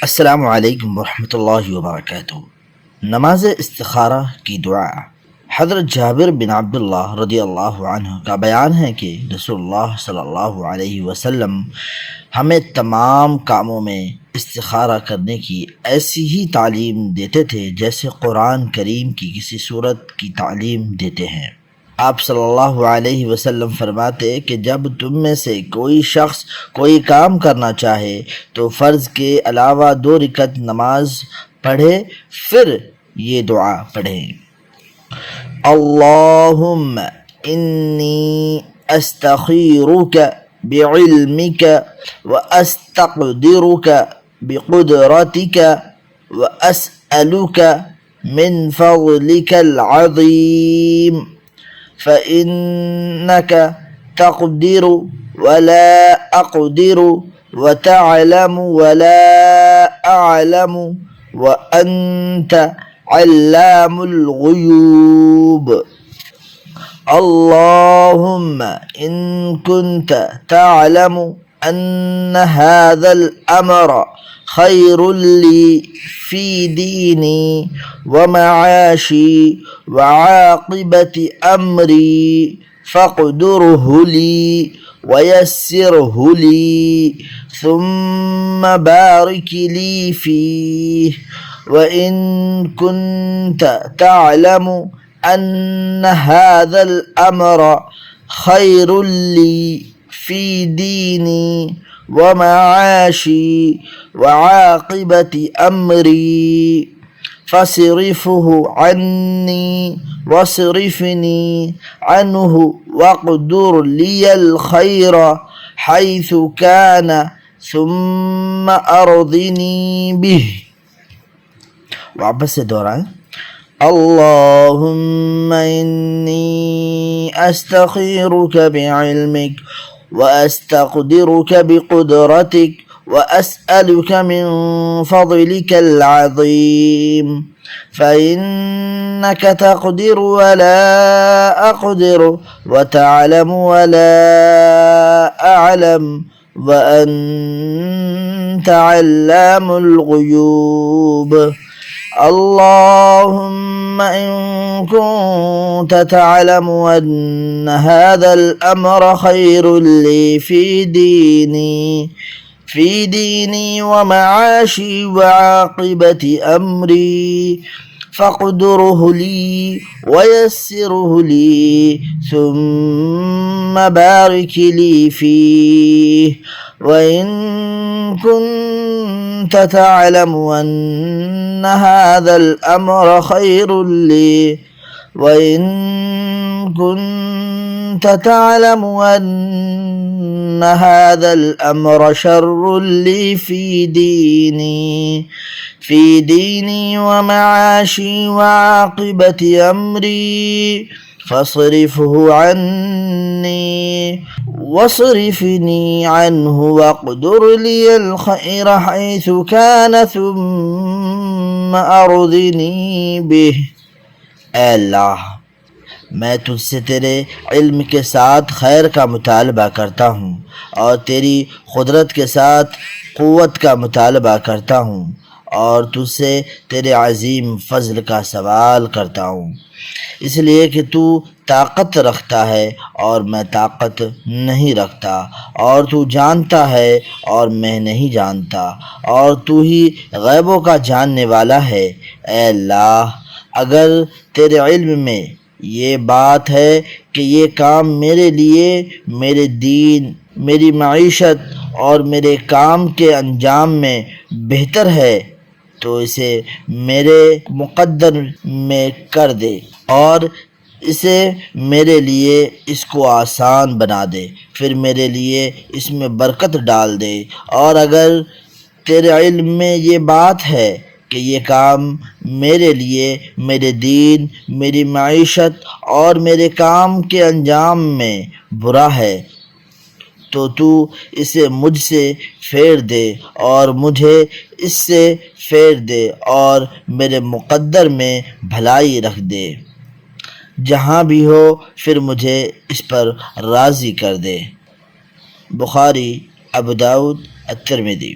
السلام علیکم ورحمۃ اللہ وبرکاتہ۔ نماز استخارہ کی دعا۔ حضرت جابر بن عبداللہ رضی اللہ عنہ کا بیان ہے کہ رسول اللہ صلی اللہ علیہ وسلم ہمیں تمام کاموں میں استخارہ کرنے کی ایسی ہی تعلیم دیتے تھے جیسے قرآن کریم کی کسی سورت کی تعلیم دیتے ہیں۔ آپ صلی اللہ علیہ وسلم فرماتے کہ جب تم میں سے کوئی شخص کوئی کام کرنا چاہے تو فرض کے علاوہ 2 رکعت نماز پڑھے، پھر یہ دعا پڑھیں: اللہم انی استخیرک بعلمک واستقدرک بقدرتک واسألک من فضلک العظیم فإنك تقدر ولا أقدر وتعلم ولا أعلم وأنت علام الغيوب اللهم إن كنت تعلم أن هذا الأمر خير لي في ديني ومعاشي وعاقبة أمري فاقدره لي ويسره لي ثم بارك لي فيه وإن كنت تعلم أن هذا الأمر خير لي في ديني ومعاشي وعاقبة أمري فاصرفه عني واصرفني عنه واقدر لي الخير حيث كان ثم أرضني به۔ واپس سے دوران: اللهم إني أستخيرك بعلمك وأستقدرك بقدرتك وأسألك من فضلك العظيم فإنك تقدر ولا أقدر وتعلم ولا أعلم وأنت علام الغيوب اللهم إن كنت تعلم أن هذا الأمر خير لي في ديني ومعاشي وعاقبة أمري فاقدره لي ويسره لي ثم بارك لي فيه وإن كنت تعلم أن هذا الأمر خير لي وإن كنت تعلم أن هذا الأمر شر لي في ديني ومعاشي وعاقبة أمري فاصرفه عني واصرفني عنه واقدر لي الخير حيث كان ثم أرضني به۔ اے اللہ، میں تجھ سے تیرے علم کے ساتھ خیر کا مطالبہ کرتا ہوں اور تیری قدرت کے ساتھ قوت کا مطالبہ کرتا ہوں اور تجھ سے تیرے عظیم فضل کا سوال کرتا ہوں، اس لیے کہ تو طاقت رکھتا ہے اور میں طاقت نہیں رکھتا، اور تو جانتا ہے اور میں نہیں جانتا، اور تو ہی غیبوں کا جاننے والا ہے۔ اے اللہ، اگر تیرے علم میں یہ بات ہے کہ یہ کام میرے لیے میرے دین، میری معیشت اور میرے کام کے انجام میں بہتر ہے تو اسے میرے مقدر میں کر دے اور اسے میرے لیے اس کو آسان بنا دے، پھر میرے لیے اس میں برکت ڈال دے، اور اگر تیرے علم میں یہ بات ہے کہ یہ کام میرے لیے میرے دین، میری معیشت اور میرے کام کے انجام میں برا ہے تو تو اسے مجھ سے پھیر دے اور مجھے اس سے پھیر دے اور میرے مقدر میں بھلائی رکھ دے، جہاں بھی ہو پھر مجھے اس پر راضی کر دے۔ بخاری، ابو داؤد، الترمذی۔